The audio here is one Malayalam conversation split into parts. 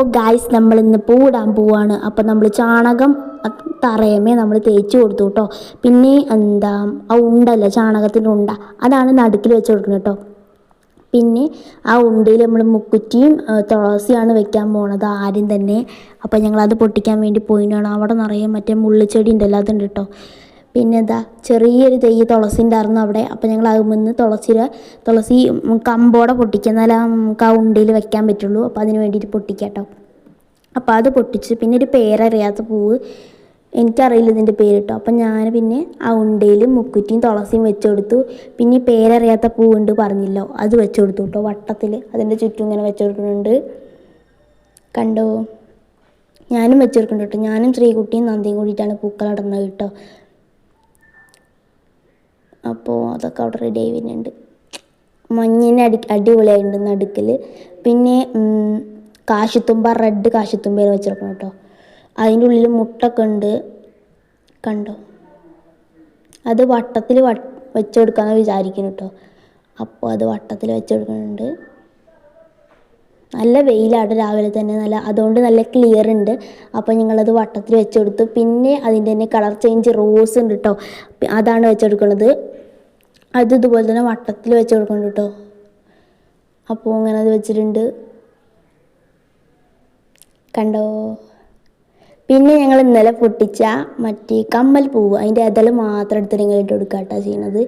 അപ്പോൾ ഗായ്സ് നമ്മളിന്ന് പൂടാൻ പോവാണ്. അപ്പോൾ നമ്മൾ ചാണകം തറയമേ നമ്മൾ തേച്ച് കൊടുത്തു കേട്ടോ. പിന്നെ ആ ഉണ്ടല്ല, ചാണകത്തിൻ്റെ ഉണ്ട, അതാണ് നടുക്കിൽ വെച്ച് കൊടുക്കുന്നത് കേട്ടോ. പിന്നെ ആ ഉണ്ടയിൽ നമ്മൾ മുക്കുറ്റിയും തുളസിയാണ് വെക്കാൻ പോണത് ആദ്യം തന്നെ. അപ്പോൾ ഞങ്ങളത് പൊട്ടിക്കാൻ വേണ്ടി പോയിട്ടാണ്. അവിടെ നിറയെ മറ്റേ മുള്ളിച്ചെടി ഉണ്ടല്ലോ, അതുണ്ട് കേട്ടോ. പിന്നെ ചെറിയൊരു തൈ തുളസി ഉണ്ടായിരുന്നു അവിടെ. അപ്പോൾ ഞങ്ങൾ അതിൽ നിന്ന് തുളസി കമ്പോടെ പൊട്ടിക്കുക, എന്നാലേ നമുക്ക് ആ ഉണ്ടയിൽ വെക്കാൻ പറ്റുള്ളൂ. അപ്പോൾ അതിന് വേണ്ടിയിട്ട് പൊട്ടിക്കുക കേട്ടോ. അപ്പോൾ അത് പൊട്ടിച്ച്, പിന്നെ ഒരു പേരറിയാത്ത പൂവ്, എനിക്കറിയില്ല ഇതിൻ്റെ പേര് കേട്ടോ. അപ്പം ഞാൻ പിന്നെ ആ ഉണ്ടയിൽ മുക്കുറ്റിയും തുളസിയും വെച്ച് കൊടുത്തു. പിന്നെ ഈ പേരറിയാത്ത പൂവുണ്ട് പറഞ്ഞില്ലോ, അത് വെച്ച് കൊടുത്തു കേട്ടോ. വട്ടത്തിൽ അതിൻ്റെ ചുറ്റും ഇങ്ങനെ വെച്ച് കൊടുക്കുന്നുണ്ട്, കണ്ടോ. ഞാനും വെച്ച് കൊടുക്കുന്നുണ്ട് കേട്ടോ. ഞാനും ശ്രീകുട്ടിയും നന്ദിയും കൂടിയിട്ടാണ് പൂക്കളിടുന്നത് കേട്ടോ. അപ്പോൾ അതൊക്കെ അവിടെ റെഡി ആയി വരുന്നുണ്ട്. മഞ്ഞിനെ അടിപൊളിയായിട്ടുണ്ട് നടുക്കൽ. പിന്നെ കാശിത്തുമ്പ, റെഡ് കാശിത്തുമ്പയിൽ വെച്ചെടുക്കണം കേട്ടോ. അതിൻ്റെ ഉള്ളിൽ മുട്ടൊക്കെ ഉണ്ട്, കണ്ടോ. അത് വട്ടത്തിൽ വെച്ച് കൊടുക്കാമെന്ന് വിചാരിക്കുന്നു കേട്ടോ. അപ്പോൾ അത് വട്ടത്തിൽ വെച്ച് കൊടുക്കുന്നുണ്ട്. നല്ല വെയിലാണ് രാവിലെ തന്നെ, അതുകൊണ്ട് നല്ല ക്ലിയർ ഉണ്ട്. അപ്പോൾ ഞങ്ങളത് വട്ടത്തിൽ വെച്ച് കൊടുത്തു. പിന്നെ അതിൻ്റെ തന്നെ കളർ ചേഞ്ച് റോസ് ഉണ്ട് കേട്ടോ, അതാണ് വെച്ചെടുക്കുന്നത്. അത് ഇതുപോലെ തന്നെ വട്ടത്തിൽ വെച്ച് കൊടുക്കുന്നുണ്ട് കേട്ടോ. അപ്പോൾ അങ്ങനെ അത് വെച്ചിട്ടുണ്ട്, കണ്ടോ. പിന്നെ ഞങ്ങൾ ഇന്നലെ പൊട്ടിച്ച മറ്റേ കമ്മൽ പൂവ്, അതിൻ്റെ ഇതൾ മാത്രം എടുത്തിട്ട് ഇങ്ങനെ ഇട്ട് കൊടുക്കുക കേട്ടോ ചെയ്യണത്.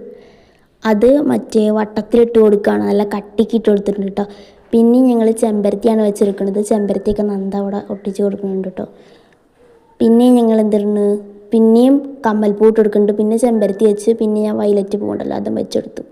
അത് മറ്റേ വട്ടത്തിലിട്ട് കൊടുക്കുകയാണ്, നല്ല കട്ടിക്കിട്ട് കൊടുത്തിട്ടുണ്ട് കേട്ടോ. പിന്നെ ഞങ്ങൾ ചെമ്പരത്തിയാണ് വെച്ചെടുക്കുന്നത്. ചെമ്പരത്തിയൊക്കെ നന്ദ അവിടെ ഒട്ടിച്ച് കൊടുക്കുന്നുണ്ട് കേട്ടോ. പിന്നെ ഞങ്ങൾ എന്തിടുന്നു, പിന്നെയും കമ്മൽ പൂ ഇട്ട് കൊടുക്കുന്നുണ്ട്. പിന്നെ ചെമ്പരത്തി വെച്ച്, പിന്നെ ഞാൻ വയലറ്റ് പൂവുണ്ടല്ലോ അതും വെച്ചെടുത്തു.